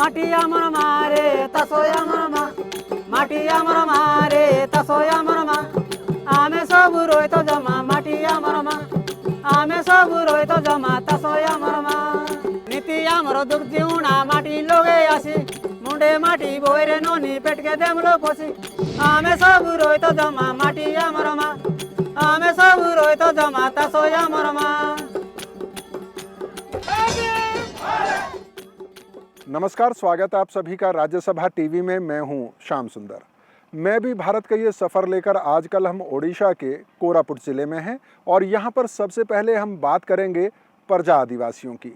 মাটি আমার মারে তাসোয় আমার মা মাটি আমার মারে তাসোয় আমার মা ଆମେ ସବୁ ରୋହିତ ଜମା ମାଟି ଆମର ମା ଆମେ ସବୁ ରୋହିତ ଜମା ତାସୋୟ ଆମର ମା ନୀତି ଆମର ଦୁର୍ଜିଉଣା ମାଟି ଲଗେଇ ଆସି ମୁଣ୍ଡେ ମାଟି ବୋଇରେ ନନି ପେଟକେ ଦେମଲୋ ପଶି ଆମେ ସବୁ ରୋହିତ ଜମା ମାଟି ଆମର ମା ଆମେ ସବୁ ରୋହିତ ଜମା ତାସୋୟ ଆମର ମା। नमस्कार, स्वागत है आप सभी का राज्यसभा टीवी में। मैं हूं श्याम सुंदर। मैं भी भारत का ये सफ़र लेकर आजकल हम ओडिशा के कोरापुट ज़िले में हैं और यहाँ पर सबसे पहले हम बात करेंगे परजा आदिवासियों की।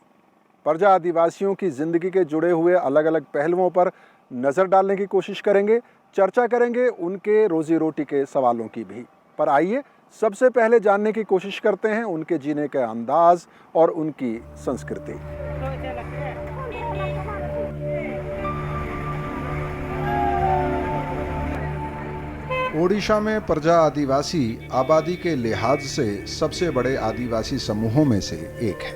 परजा आदिवासियों की ज़िंदगी के जुड़े हुए अलग अलग पहलुओं पर नज़र डालने की कोशिश करेंगे, चर्चा करेंगे उनके रोज़ी रोटी के सवालों की भी। पर आइए सबसे पहले जानने की कोशिश करते हैं उनके जीने के अंदाज और उनकी संस्कृति। ओडिशा में परजा आदिवासी आबादी के लिहाज से सबसे बड़े आदिवासी समूहों में से एक है।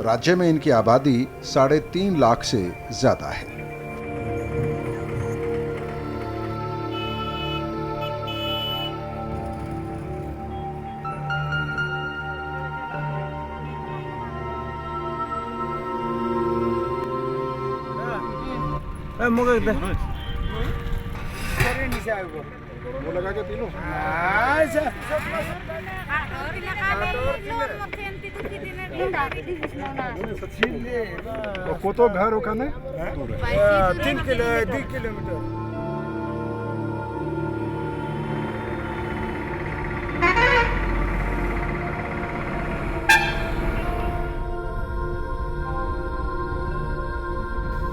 राज्य में इनकी आबादी 3.5 लाख से ज्यादा है। वो लगा के तीनों को तो घर ओखाने 3 किलोमीटर।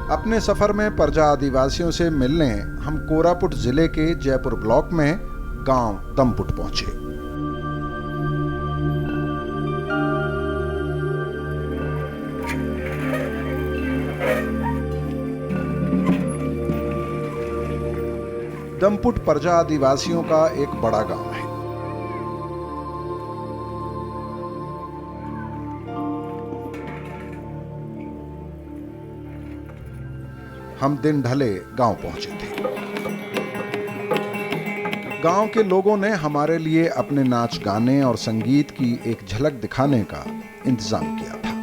अपने सफर में परजा आदिवासियों से मिलने हम कोरापुट जिले के जयपुर ब्लॉक में गांव दमपुट पहुंचे। दमपुट परजा आदिवासियों का एक बड़ा गांव है। हम दिन ढले गांव पहुंचे थे। गांव के लोगों ने हमारे लिए अपने नाच गाने और संगीत की एक झलक दिखाने का इंतजाम किया था।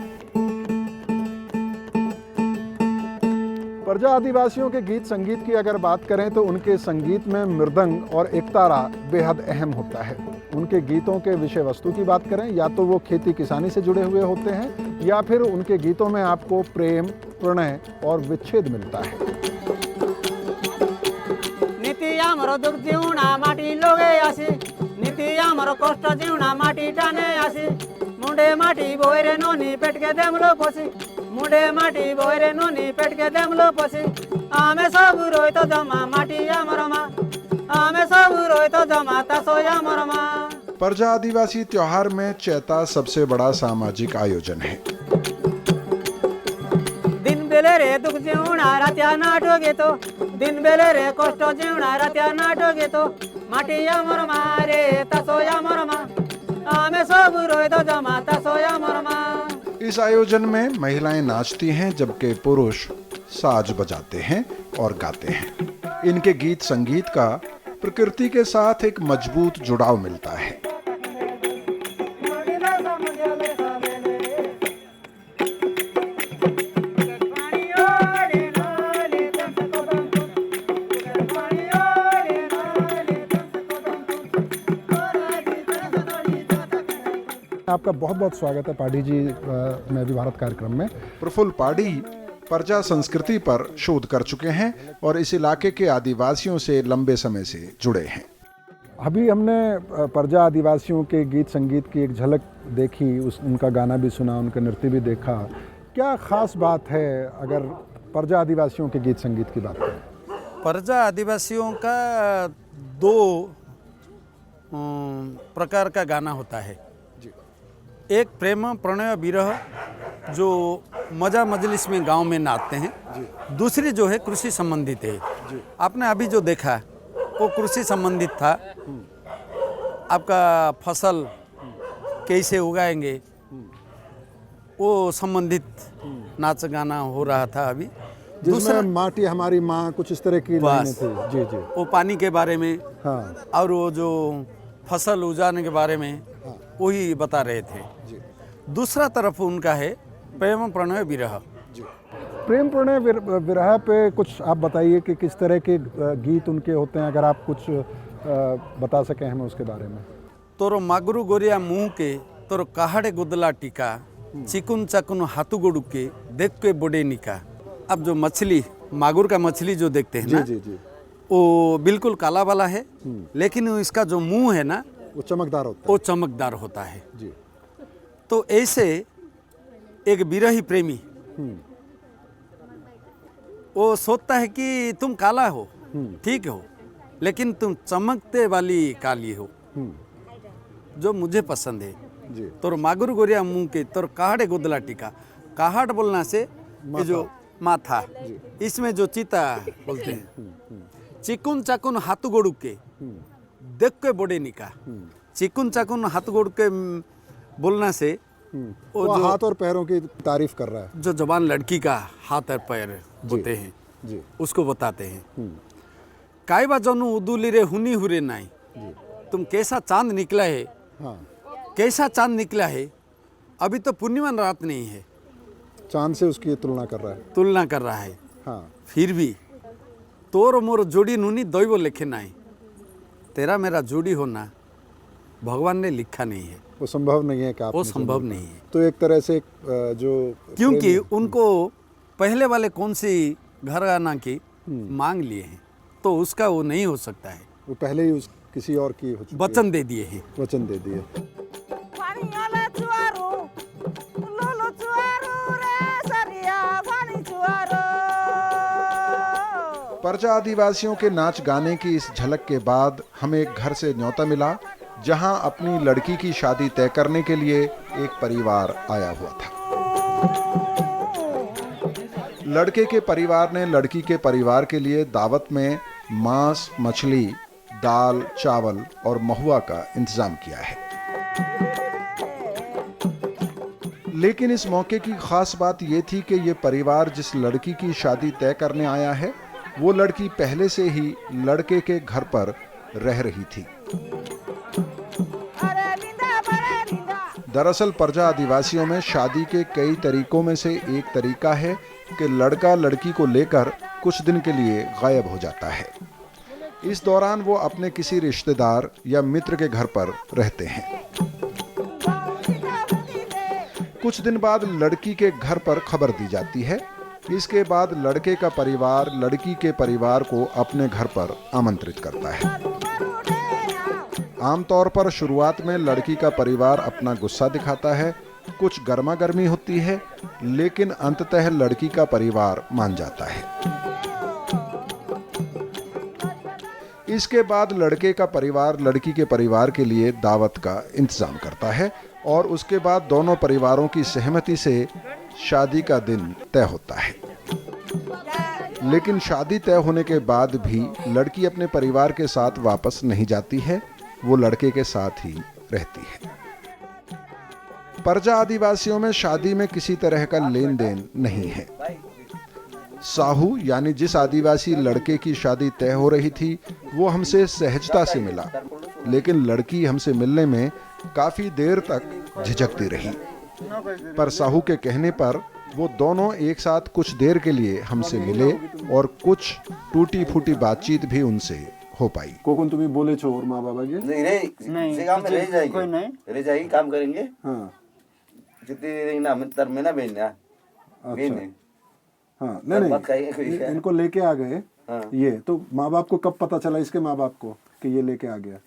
परजा आदिवासियों के गीत संगीत की अगर बात करें तो उनके संगीत में मृदंग और एकतारा बेहद अहम होता है। उनके गीतों के विषय वस्तु की बात करें या तो वो खेती किसानी से जुड़े हुए होते हैं या फिर उनके गीतों में आपको प्रेम, प्रणय और विच्छेद मिलता है। नीति आमर दुख जीवना माटी लोगे आसी नीति आमर कष्ट जीवना माटी टाने आसी मुंडे माटी बोयरे नोनी पेटके देमलो पसी मुंडे माटी बोयरे नोनी पेटके देमलो पसी आमे सब रोइत जमा माटी आमर मा आमे सब रोइत जमा तासोय आमर मा। परजा आदिवासी त्योहार में चैता सबसे बड़ा सामाजिक आयोजन है। दिन बेले रे दुख जीवना रात्या नाटो गेतो दिन बेले रे कष्ट जीवना रात्या नाटो गेतो माटी आमर मारे तासोय आमर मा आमे सब रोइत जमा तासोय आमर मा। इस आयोजन में महिलाएं नाचती हैं जबकि पुरुष साज बजाते हैं और गाते हैं। इनके गीत संगीत का प्रकृति के साथ एक मजबूत जुड़ाव मिलता है। आपका बहुत बहुत स्वागत है पाढ़ी जी मैं भी भारत कार्यक्रम में। प्रफुल्ल पाढ़ी परजा संस्कृति पर शोध कर चुके हैं और इस इलाके के आदिवासियों से लंबे समय से जुड़े हैं। अभी हमने परजा आदिवासियों के गीत संगीत की एक झलक देखी, उनका गाना भी सुना, उनका नृत्य भी देखा। क्या ख़ास बात है अगर परजा आदिवासियों के गीत संगीत की बात करें? परजा आदिवासियों का 2 प्रकार का गाना होता है। एक प्रेम प्रणय विरह जो मजा मजलिस में गांव में नाचते हैं, दूसरी जो है कृषि संबंधित है। आपने अभी जो देखा वो कृषि संबंधित था। आपका फसल कैसे उगाएंगे, वो संबंधित नाच गाना हो रहा था अभी। जिसमें माटी हमारी माँ, कुछ इस तरह की लाइनें बस। थी। जी जी। वो पानी के बारे में हाँ और वो जो फसल उजाने के बारे में वही बता रहे थे। जी दूसरा तरफ उनका है प्रेम प्रणय विरह। जी। प्रेम प्रणय विरह पे कुछ आप बताइए कि किस तरह के गीत उनके होते हैं, अगर आप कुछ बता सकें हमें उसके बारे में। तोरो मागुरु गोरिया मुँह के, तोरो कहाड़े गुदला टीका, चिकुन चाकुन हाथू गोड़ू के, देख के बोडे निका। अब जो मछली, मागुर का मछली जो देखते हैं जी ना, जी जी, वो बिल्कुल काला वाला है, लेकिन इसका जो मुंह है ना, वो चमकदार होता वो चमकदार होता है। है। जी। तो ऐसे एक विरही प्रेमी वो सोचता है कि तुम काला हो, ठीक हो, लेकिन तुम चमकते वाली काली हो, जो मुझे पसंद है। जी तोर मागुर गोरिया मुंह के, तोर कहाड़े गुदला टीका। कहाड़ बोलना से ये जो माथा, इसमें जो चीता बोलते हैं। चिकुन चाकुन हाथ गोड़ू के, देख के बोडे निका। चिकुन चाकुन हाथ गोड़ के बोलना से वो हाथ और पैरों की तारीफ कर रहा है। जो जवान लड़की का हाथ और पैर होते हैं जी उसको बताते हैं। कायबा जनू उदुली रे हुनी हुरे नाई, तुम कैसा चांद निकला है, हाँ, कैसा चांद निकला है। अभी तो पूर्णिमा रात नहीं है, चांद से उसकी तुलना कर रहा है। तुलना कर रहा है। हाँ फिर भी तोर मोर जोड़ी नूनी दैव लिखे नाई, तेरा मेरा जोड़ी होना भगवान ने लिखा नहीं है, वो संभव नहीं है कि आप वो संभव नहीं है। तो एक तरह से जो क्योंकि उनको पहले वाले कौन सी घर आना की मांग लिए हैं, तो उसका वो नहीं हो सकता है। वो पहले ही किसी और की हो चुकी है। वचन दे दिए हैं। वचन दे दिए। परजा आदिवासियों के नाच गाने की इस झलक के बाद हमें एक घर से न्योता मिला, जहां अपनी लड़की की शादी तय करने के लिए एक परिवार आया हुआ था। लड़के के परिवार ने लड़की के परिवार के लिए दावत में मांस, मछली, दाल, चावल और महुआ का इंतजाम किया है। लेकिन इस मौके की खास बात यह थी कि यह परिवार जिस लड़की की शादी तय करने आया है, वो लड़की पहले से ही लड़के के घर पर रह रही थी। दरअसल परजा आदिवासियों में शादी के कई तरीकों में से एक तरीका है कि लड़का लड़की को लेकर कुछ दिन के लिए गायब हो जाता है। इस दौरान वो अपने किसी रिश्तेदार या मित्र के घर पर रहते हैं। कुछ दिन बाद लड़की के घर पर खबर दी जाती है। इसके बाद लड़के का परिवार लड़की के परिवार को अपने घर पर आमंत्रित करता है। आमतौर पर शुरुआत में लड़की का परिवार अपना गुस्सा दिखाता है, कुछ गर्मा गर्मी होती है, लेकिन अंततः लड़की का परिवार मान जाता है। इसके बाद लड़के का परिवार लड़की के परिवार के लिए दावत का इंतजाम करता है और उसके बाद दोनों परिवारों की सहमति से शादी का दिन तय होता है। लेकिन शादी तय होने के बाद भी लड़की अपने परिवार के साथ वापस नहीं जाती है, वो लड़के के साथ ही रहती है। परजा आदिवासियों में शादी में किसी तरह का लेन देन नहीं है। साहू यानी जिस आदिवासी लड़के की शादी तय हो रही थी, वो हमसे सहजता से मिला, लेकिन लड़की हमसे मिलने में काफी देर तक झिझकती रही। पर साहू के कहने पर वो दोनों एक साथ कुछ देर के लिए हमसे मिले और कुछ टूटी फूटी बातचीत भी उनसे हो पाई। कोकुन तुम्हें बोले छो और माँ बाबा के नहीं से काम में रह जाएगी, कोई नहीं रह जाएगी, काम करेंगे। हाँ जितनी ना मित्र में ना बेचना अच्छा हाँ नहीं इनको लेके आ गए। हाँ। ये तो माँ बाप को कब पता चला इसके माँ बाप को कि ये लेके आ गया?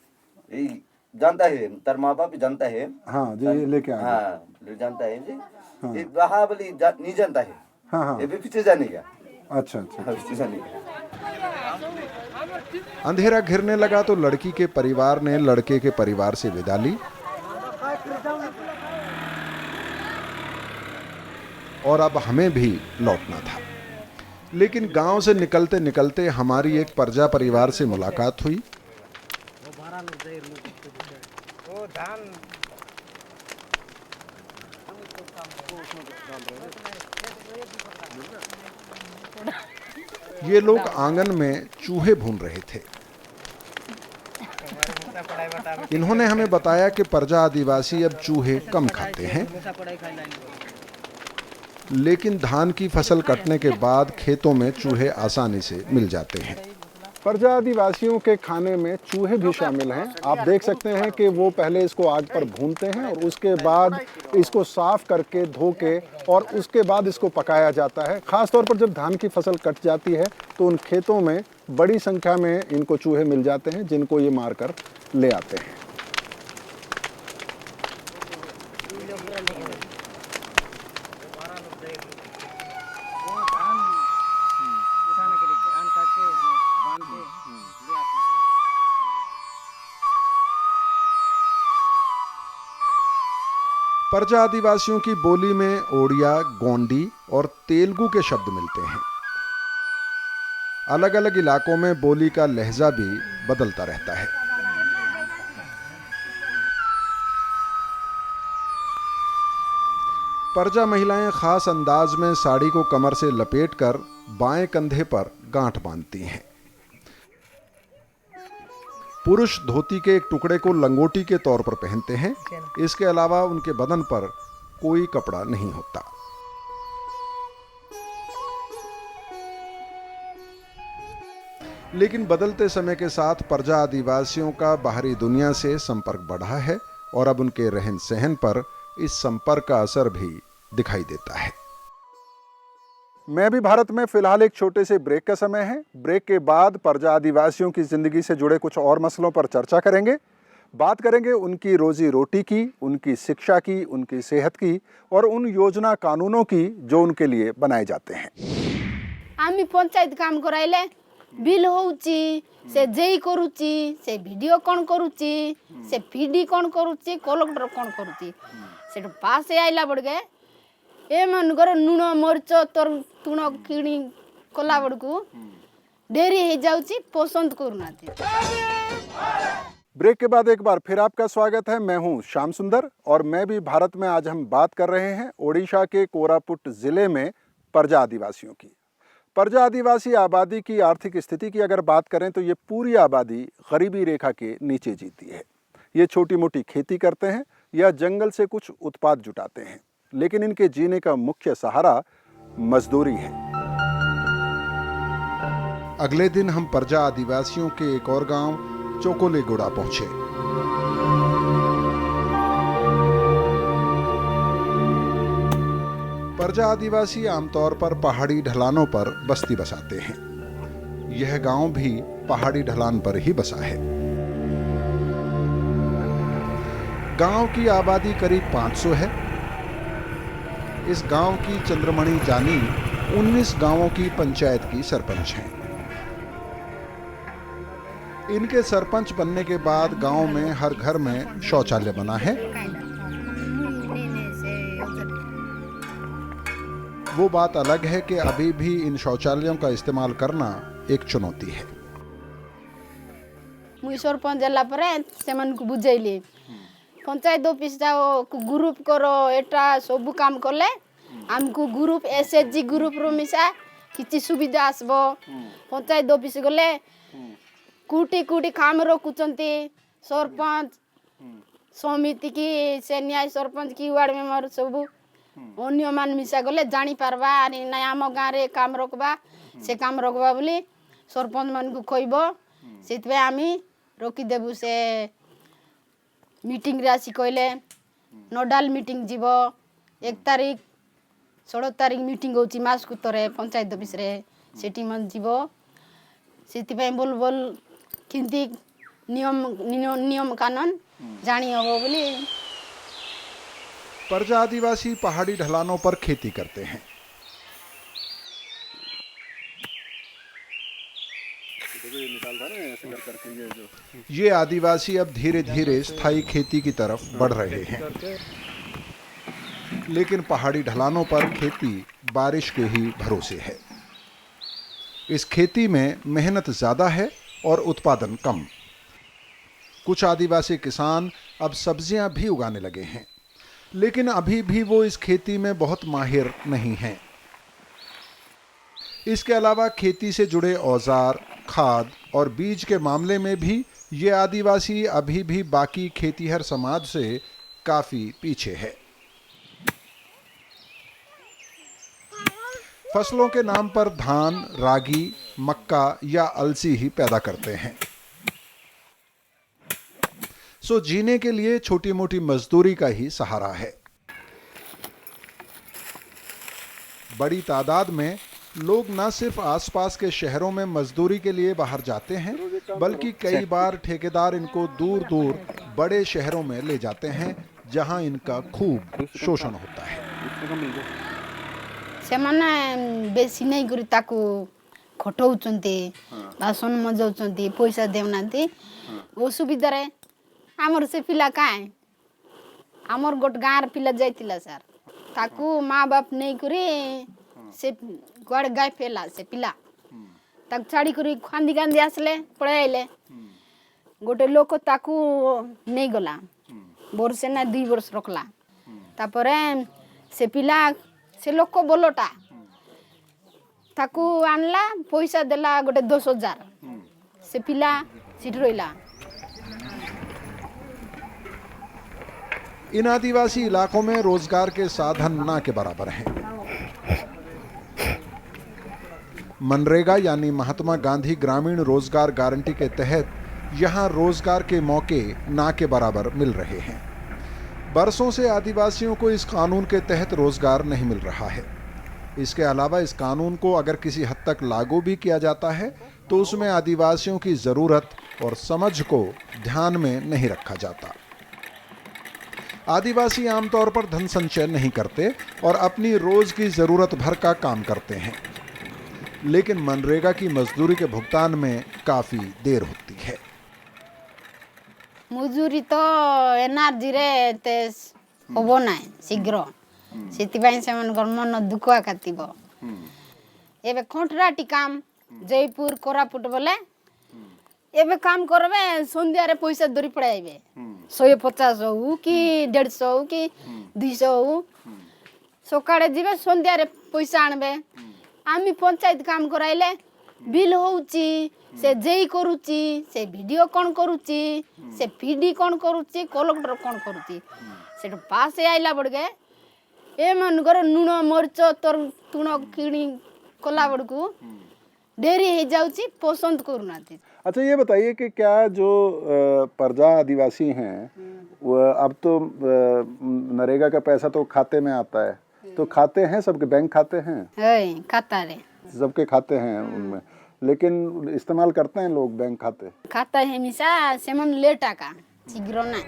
ये जानता है, तर माँ बाप जानता है। हाँ जो ये लेके आ गया। हाँ जानता है जी। ये वहाँ वाली नहीं जानता है। हाँ हाँ ये भी पीछे जाने का। अच्छा अच्छा। पीछे जाने का। अंधेरा घिरने लगा तो लड़की के परिवार ने लड़के के परिवार से विदा ली और अब हमें भी लौटना था। लेकिन गांव से निकलते निकलते हमारी एक परजा परिवार से मुलाकात हुई। ये लोग आंगन में चूहे भून रहे थे। इन्होंने हमें बताया कि परजा आदिवासी अब चूहे कम खाते हैं, लेकिन धान की फसल कटने के बाद खेतों में चूहे आसानी से मिल जाते हैं। परजा आदिवासियों के खाने में चूहे भी शामिल हैं। आप देख सकते हैं कि वो पहले इसको आग पर भूनते हैं और उसके बाद इसको साफ करके धो के और उसके बाद इसको पकाया जाता है। ख़ास तौर पर जब धान की फसल कट जाती है तो उन खेतों में बड़ी संख्या में इनको चूहे मिल जाते हैं, जिनको ये मार कर ले आते हैं। परजा आदिवासियों की बोली में ओडिया, गोंडी और तेलुगु के शब्द मिलते हैं। अलग अलग इलाकों में बोली का लहजा भी बदलता रहता है। परजा महिलाएं खास अंदाज में साड़ी को कमर से लपेटकर बाएं कंधे पर गांठ बांधती हैं। पुरुष धोती के एक टुकड़े को लंगोटी के तौर पर पहनते हैं। इसके अलावा उनके बदन पर कोई कपड़ा नहीं होता। लेकिन बदलते समय के साथ परजा आदिवासियों का बाहरी दुनिया से संपर्क बढ़ा है और अब उनके रहन सहन पर इस संपर्क का असर भी दिखाई देता है। मैं भी भारत में फिलहाल एक छोटे से ब्रेक का समय है। ब्रेक के बाद परजा आदिवासियों की ज़िंदगी से जुड़े कुछ और मसलों पर चर्चा करेंगे। बात करेंगे उनकी रोजी रोटी की, उनकी शिक्षा की, उनकी सेहत की और उन योजना कानूनों की जो उनके लिए बनाए जाते हैं। आमी पंचायत काम कराइले बिल होउची से जेई करूची से वीडियो कौन करूची से पीडी कौन करूची कलेक्टर कौन करूची से पास आइला पड़ गए ए मनकर लुण मरीच तोर तुण किणी कला बड़कू डेरी हो जाउची पसंद करूना। ब्रेक के बाद एक बार फिर आपका स्वागत है। मैं हूं श्याम सुंदर और मैं भी भारत में आज हम बात कर रहे हैं ओडिशा के कोरापुट जिले में परजा आदिवासियों की। परजा आदिवासी आबादी की आर्थिक स्थिति की अगर बात करें तो ये पूरी आबादी गरीबी रेखा के नीचे जीती है। ये छोटी मोटी खेती करते हैं या जंगल से कुछ उत्पाद जुटाते हैं, लेकिन इनके जीने का मुख्य सहारा मजदूरी है। अगले दिन हम परजा आदिवासियों के एक और गांव चोकोलेगुड़ा पहुंचे। परजा आदिवासी आमतौर पर पहाड़ी ढलानों पर बस्ती बसाते हैं। यह गांव भी पहाड़ी ढलान पर ही बसा है। गांव की आबादी करीब 500 है। इस गांव की चंद्रमणि जानी 19 गांवों की पंचायत की सरपंच हैं। इनके सरपंच बनने के बाद गांव में हर घर में शौचालय बना है। वो बात अलग है कि अभी भी इन शौचालयों का इस्तेमाल करना एक चुनौती है। मुई सरपंच जाला परे से मन को बुझाइली पंचायत ऑफिस जाओ ग्रुप करो एटा सब काम करले हमको ग्रुप एसएचजी ग्रुप रो मिसा किछि सुविधा आसबो। पंचायत ऑफिस गले कुटी कुटी काम रखुचंती सरपंच समिति की से न्याय सरपंच की वार्ड मेंबर सब अन्य मान मिसा गले जानी पारबा आनी ना आम गाँव रे काम रखबा से काम रखबा बोली सरपंच मान को कहबो सेतबे आमी रोकी देबु। से मीटिंग रे आसी कहले नोडाल मीटिंग जीवो 1 तारीख 16 तारीख मीटिंग होची मास को तरे पंचायत ऑफिस रे सेठी मन जीवो। सेति बोल बोल किंती नियम कानून जानी हो बोली। परजा आदिवासी पहाड़ी ढलानों पर खेती करते हैं। ये आदिवासी अब धीरे धीरे स्थायी खेती की तरफ बढ़ रहे हैं, लेकिन पहाड़ी ढलानों पर खेती बारिश के ही भरोसे है। इस खेती में मेहनत ज़्यादा है और उत्पादन कम। कुछ आदिवासी किसान अब सब्जियां भी उगाने लगे हैं। लेकिन अभी भी वो इस खेती में बहुत माहिर नहीं हैं। इसके अलावा खेती से जुड़े औजार, खाद और बीज के मामले में भी ये आदिवासी अभी भी बाकी खेतीहर समाज से काफी पीछे है। फसलों के नाम पर धान, रागी, मक्का या अलसी ही पैदा करते हैं। सो जीने के लिए छोटी मोटी मजदूरी का ही सहारा है। बड़ी तादाद में लोग न सिर्फ आसपास के शहरों में मजदूरी के लिए बाहर जाते हैं, बल्कि कई बार ठेकेदार इनको दूर दूर बड़े शहरों में ले जाते हैं, जहां इनका खूब शोषण होता है। ସେମାନେ ବେଶୀ ନେଇକରି ତାକୁ ଖଟଉଛନ୍ତି, ବାସନ ମଜାଉଛନ୍ତି, ପଇସା ଦେଉନାହାନ୍ତି। ଅସୁବିଧାରେ ଆମର ସେ ପିଲା କାହିଁ, ଆମର ଗୋଟେ ଗାଁର ପିଲା ଯାଇଥିଲା ସାର୍, ତାକୁ ମା ବାପ ନେଇକରି ସେ କୁଆଡ଼େ ଗାଈ ଫେଲା ସେ ପିଲା, ତାକୁ ଛାଡ଼ିକରି କାନ୍ଦି କାନ୍ଦି ଆସିଲେ, ପଳେଇ ଆଇଲେ। ଗୋଟେ ଲୋକ ତାକୁ ନେଇଗଲା, ବର୍ଷେ ନା 2 ବର୍ଷ ରଖିଲା। ତାପରେ ସେ ପିଲା, ସେ ଲୋକ ବୋଲଟା ତାକୁ ଆଣିଲା, ପଇସା ଦେଲା ଗୋଟେ 10,000। ସେ ପିଲା ସେଠି ରହିଲା। इन आदिवासी इलाकों में रोजगार के साधन ना के बराबर हैं। मनरेगा यानी महात्मा गांधी ग्रामीण रोजगार गारंटी के तहत यहाँ रोजगार के मौके ना के बराबर मिल रहे हैं। बरसों से आदिवासियों को इस कानून के तहत रोजगार नहीं मिल रहा है। इसके अलावा इस कानून को अगर किसी हद तक लागू भी किया जाता है तो उसमें आदिवासियों की ज़रूरत और समझ को ध्यान में नहीं रखा जाता। आदिवासी आमतौर पर धन संचय नहीं करते और अपनी रोज की ज़रूरत भर का काम करते हैं, लेकिन मनरेगा की मजदूरी के भुगतान में काफ़ी देर होती है। ମଜୁରୀ ତ ଏନର୍ଜିରେ ଏତେ ହବ ନାହିଁ ଶୀଘ୍ର, ସେଥିପାଇଁ ସେମାନଙ୍କର ମନ ଦୁଃଖ ଏକା ଥିବ। ଏବେ କଣ୍ଟ୍ରାକ୍ଟ କାମ ଜୟପୁର କୋରାପୁଟ ବୋଲେ ଏବେ କାମ କରିବେ, ସନ୍ଧ୍ୟାରେ ପଇସା ଧରି ପଳାଇବେ। 150 ହଉ କି 150 ହଉ କି 200 ହଉ, ସକାଳେ ଯିବେ, ସନ୍ଧ୍ୟାରେ ପଇସା ଆଣିବେ। ଆମେ ପଞ୍ଚାୟତ କାମ କରାଇଲେ ବିଲ୍ ହେଉଛି, ସେ ଜେଇ କରୁଛି, ସେ ଭିଡ଼ିଓ କ'ଣ କରୁଛି, ସେ ପିଡି କ'ଣ କରୁଛି, କଲେକ୍ଟର କ'ଣ କରୁଛି, ସେଠୁ ପାସ୍ ଆଇଲା ବେଳକେ ଏମାନଙ୍କର ଲୁଣ ମରିଚ ତୁଣ କିଣି କଲା ବେଳକୁ ଡେରି ହେଇଯାଉଛି, ପସନ୍ଦ କରୁନାହାନ୍ତି। अच्छा, ये बताइए कि क्या जो प्रजा आदिवासी हैं, वो अब तो नरेगा का पैसा तो खाते में आता है, तो खाते हैं सबके, बैंक खाते हैं ଖାତାରେ सबके खाते हैं उनमें, लेकिन इस्तेमाल करते हैं लोग बैंक खाते। खाता है मिसा सेमन लेट आका शीघ्र ना।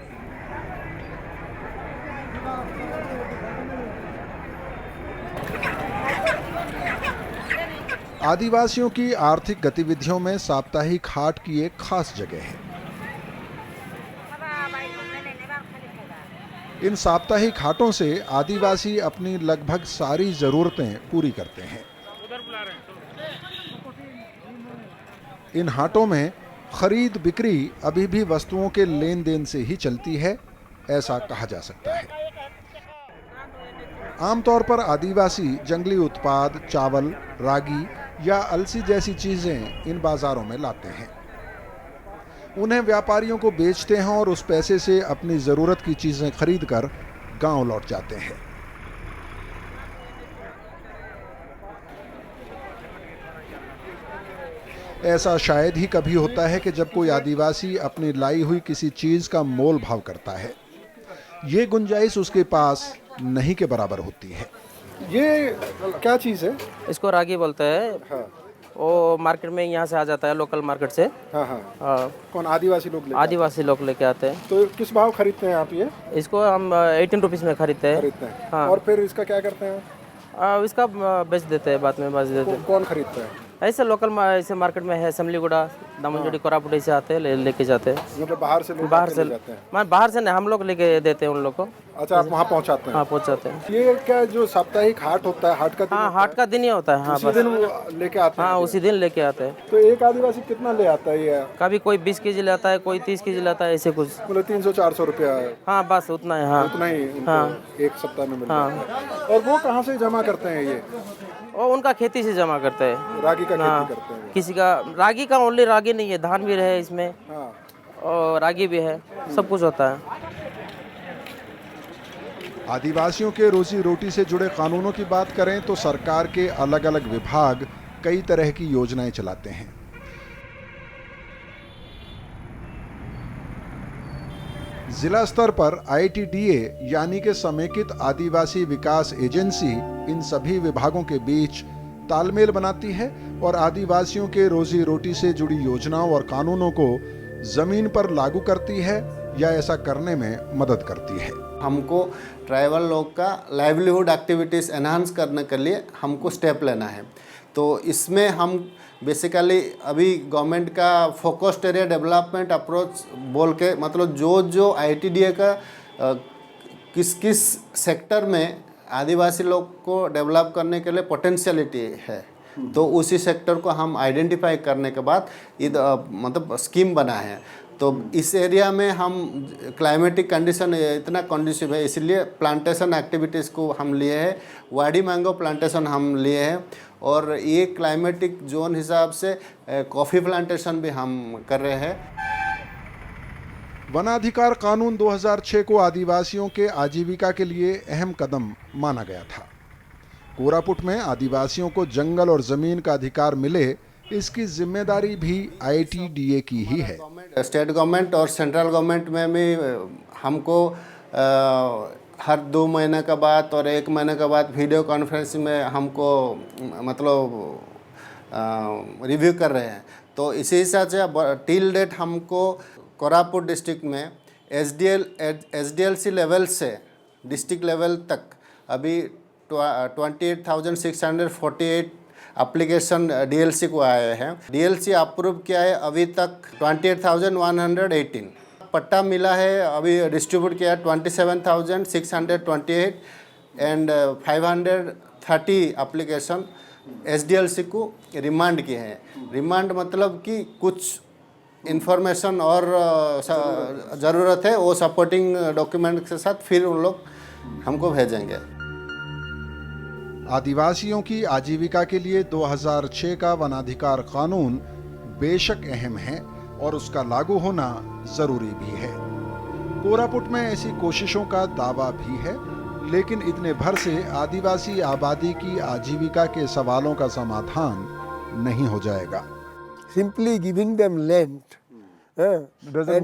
आदिवासियों की आर्थिक गतिविधियों में साप्ताहिक हाट की एक खास जगह है। इन साप्ताहिक हाटों से आदिवासी अपनी लगभग सारी जरूरतें पूरी करते हैं। इन हाटों में खरीद बिक्री अभी भी वस्तुओं के लेन देन से ही चलती है, ऐसा कहा जा सकता है। आमतौर पर आदिवासी जंगली उत्पाद, चावल, रागी या अलसी जैसी चीजें इन बाजारों में लाते हैं। उन्हें व्यापारियों को बेचते हैं और उस पैसे से अपनी जरूरत की चीजें खरीदकर गांव लौट जाते हैं। ऐसा शायद ही कभी होता है कि जब कोई आदिवासी अपनी लाई हुई किसी चीज का मोल भाव करता है। ये गुंजाइश उसके पास नहीं के बराबर होती है। ये क्या चीज है? इसको रागी बोलते हैं। हाँ। वो मार्केट में यहाँ से आ जाता है, लोकल मार्केट से। हाँ हाँ। हाँ, कौन आदिवासी लोग आदिवासी लोग लेके आते हैं। तो किस भाव खरीदते हैं आप ये? इसको हम 18 रुपीज़ में खरीदते हैं। हाँ। और फिर इसका क्या करते हैं? इसका बेच देते हैं, बाद में बेच देते हैं। कौन खरीदता है? ऐसे लोकल ऐसे मार्केट में है समलीगुड़ा, दामनजोड़ी, कोरापुट ऐसे आते हैं लेके जाते हैं। मतलब बाहर से लोग बाहर आके से ले जाते हैं? बाहर से नहीं, हम लोग लेके देते हैं उन लोग को। अच्छा, आप वहाँ पहुँचाते हैं? हाँ पहुँचाते हैं। ये क्या जो साप्ताहिक हाट होता है, हाट का दिन हाँ होता हाट का दिन ही होता है। हाँ है, उसी बस, दिन वो लेके आते हैं? हाँ उसी दिन लेके आते हैं। तो एक आदिवासी कितना ले आता है ये? कभी कोई 20 केजी लाता है, कोई 30 केजी लाता है, ऐसे कुछ। मतलब 300-400 रुपया हाँ बस उतना है। हाँ उतना ही उनको हाँ। एक सप्ताह में मिल जाता है। और वो कहाँ से जमा करते हैं ये? और उनका खेती से जमा करते हैं। रागी का हाँ, खेती करते हैं? किसी का रागी का ओनली रागी नहीं है, धान भी है इसमें हाँ। और रागी भी है, सब कुछ होता है। आदिवासियों के रोजी रोटी से जुड़े कानूनों की बात करें तो सरकार के अलग अलग विभाग कई तरह की योजनाएं चलाते हैं। जिला स्तर पर ITDA यानी कि समेकित आदिवासी विकास एजेंसी इन सभी विभागों के बीच तालमेल बनाती है और आदिवासियों के रोजी रोटी से जुड़ी योजनाओं और कानूनों को जमीन पर लागू करती है या ऐसा करने में मदद करती है। हमको ट्राइबल लोग का लाइवलीहुड एक्टिविटीज़ एनहांस करने के लिए हमको स्टेप लेना है। तो इसमें हम बेसिकली अभी गवर्नमेंट का फोकस्ड एरिया डेवलपमेंट अप्रोच बोल के, मतलब जो ITDA का किस किस सेक्टर में आदिवासी लोग को डेवलप करने के लिए पोटेंशियलिटी है, तो उसी सेक्टर को हम आइडेंटिफाई करने के बाद मतलब स्कीम बना है। तो इस एरिया में हम क्लाइमेटिक कंडीशन इतना कंडीसिव है, इसलिए प्लांटेशन एक्टिविटीज़ को हम लिए हैं। वाडी मैंगो प्लांटेशन हम लिए हैं और ये क्लाइमेटिक जोन हिसाब से कॉफ़ी प्लांटेशन भी हम कर रहे हैं। वनाधिकार कानून 2006 को आदिवासियों के आजीविका के लिए अहम कदम माना गया था। कोरापुट में आदिवासियों को जंगल और जमीन का अधिकार मिले, इसकी जिम्मेदारी भी ITDA की ही है। स्टेट गवर्नमेंट और सेंट्रल गवर्नमेंट में भी हमको हर 2 महीने का बाद और 1 महीने के बाद वीडियो कॉन्फ्रेंसिंग में हमको मतलब रिव्यू कर रहे हैं। तो इसी हिसाब से टिल डेट हमको कोरापुट डिस्ट्रिक्ट में SDLC लेवल से डिस्ट्रिक्ट लेवल तक अभी 28,648 एप्लीकेशन DLC को आए हैं। DLC अप्रूव किया है अभी तक 28,118। पट्टा मिला है अभी डिस्ट्रीब्यूट किया है 27,628 एंड 530 एप्लीकेशन SDLC को रिमांड किए हैं। रिमांड मतलब कि कुछ इंफॉर्मेशन और ज़रूरत है, वो सपोर्टिंग डॉक्यूमेंट के साथ फिर उन लोग हमको भेजेंगे। आदिवासियों की आजीविका के लिए 2006 का वनाधिकार कानून बेशक अहम है और उसका लागू होना जरूरी भी है। कोरापुट में ऐसी कोशिशों का दावा भी है, लेकिन इतने भर से आदिवासी आबादी की आजीविका के सवालों का समाधान नहीं हो जाएगा। Simply giving them land doesn't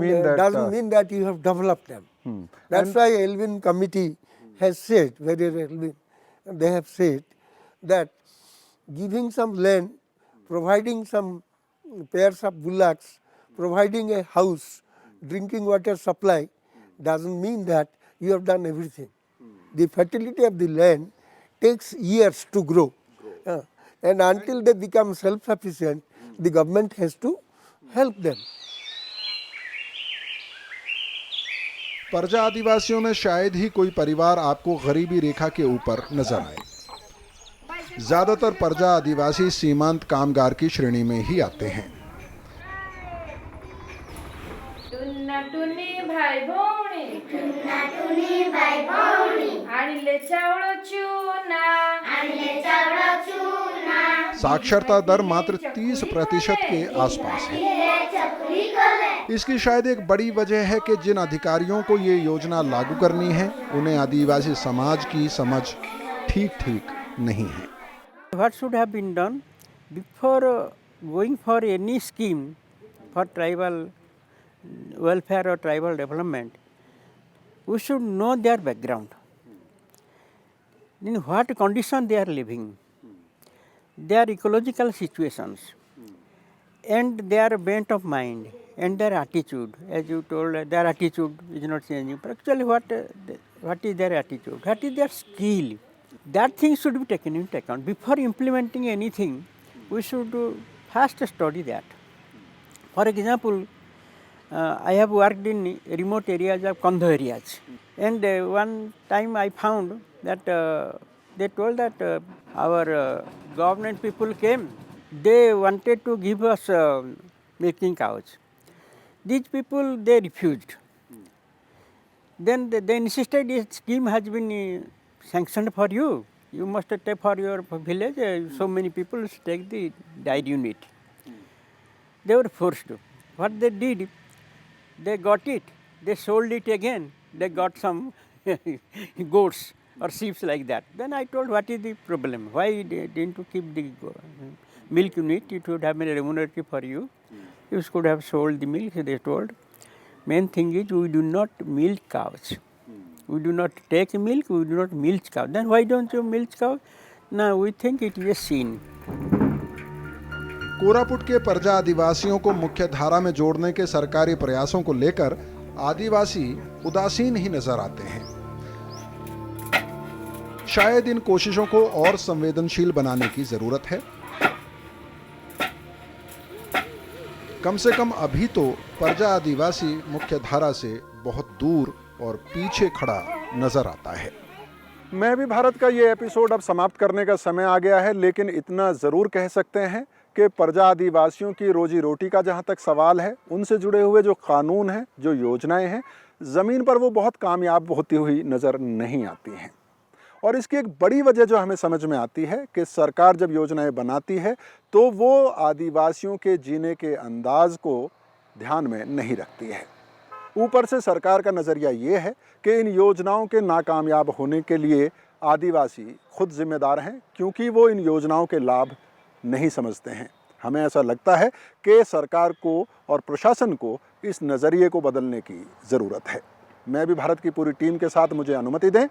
mean that you have developed them. That's why Elvin Committee has said, they have said that giving some land, providing some pairs of bullocks, providing a house, drinking water supply doesn't mean that you have done everything. The fertility of the land takes years to grow. And until they become self-sufficient, the government has to help them. परजा आदिवासियों में शायद ही कोई परिवार आपको गरीबी रेखा के ऊपर नजर आए। ज्यादातर परजा आदिवासी सीमांत कामगार की श्रेणी में ही आते हैं। साक्षरता दर मात्र 30% के आसपास है। इसकी शायद एक बड़ी वजह है कि जिन अधिकारियों को ये योजना लागू करनी है, उन्हें आदिवासी समाज की समझ ठीक नहीं है। What should have been done before going for any scheme for tribal welfare or tribal development? We should know their background, in what condition they are living, their ecological situations, and their bent of mind and their attitude. As you told, their attitude is not changing. But actually, what is their attitude? What is their skill? That thing should be taken into account before implementing anything. we should first study that. For example, I have worked in remote areas of Kandha areas, and one time I found that they told that our government people came, they wanted to give us milking cows. These people, they refused. Then they insisted, this scheme has been sanctioned for you. You must take for your village, so many people take the dairy unit. They were forced to. What they did, they got it, they sold it again, they got some goats or sheep like that. Then I told, what is the problem? Why didn't you keep the milk unit? It would have been remunerative for you. You could have sold the milk, they told. Main thing is, we do not milk cows. We do not take milk, we do not milk cow. Then why don't you milk cow? No, we think it is a sin. Koraput के प्रजा आदिवासियों को मुख्य धारा में जोड़ने के सरकारी प्रयासों को लेकर आदिवासी उदासीन ही नजर आते हैं। शायद इन कोशिशों को और संवेदनशील बनाने की जरूरत है। कम से कम अभी तो प्रजा आदिवासी मुख्य धारा से बहुत दूर और पीछे खड़ा नजर आता है। मैं भी भारत का ये एपिसोड अब समाप्त करने का समय आ गया है, लेकिन इतना ज़रूर कह सकते हैं कि प्रजा आदिवासियों की रोजी रोटी का जहाँ तक सवाल है, उनसे जुड़े हुए जो कानून हैं, जो योजनाएं हैं, ज़मीन पर वो बहुत कामयाब होती हुई नज़र नहीं आती हैं। और इसकी एक बड़ी वजह जो हमें समझ में आती है कि सरकार जब योजनाएं बनाती है तो वो आदिवासियों के जीने के अंदाज को ध्यान में नहीं रखती है। ऊपर से सरकार का नज़रिया ये है कि इन योजनाओं के नाकामयाब होने के लिए आदिवासी खुद जिम्मेदार हैं, क्योंकि वो इन योजनाओं के लाभ नहीं समझते हैं। हमें ऐसा लगता है कि सरकार को और प्रशासन को इस नज़रिए को बदलने की ज़रूरत है। मैं भी भारत की पूरी टीम के साथ मुझे अनुमति दें।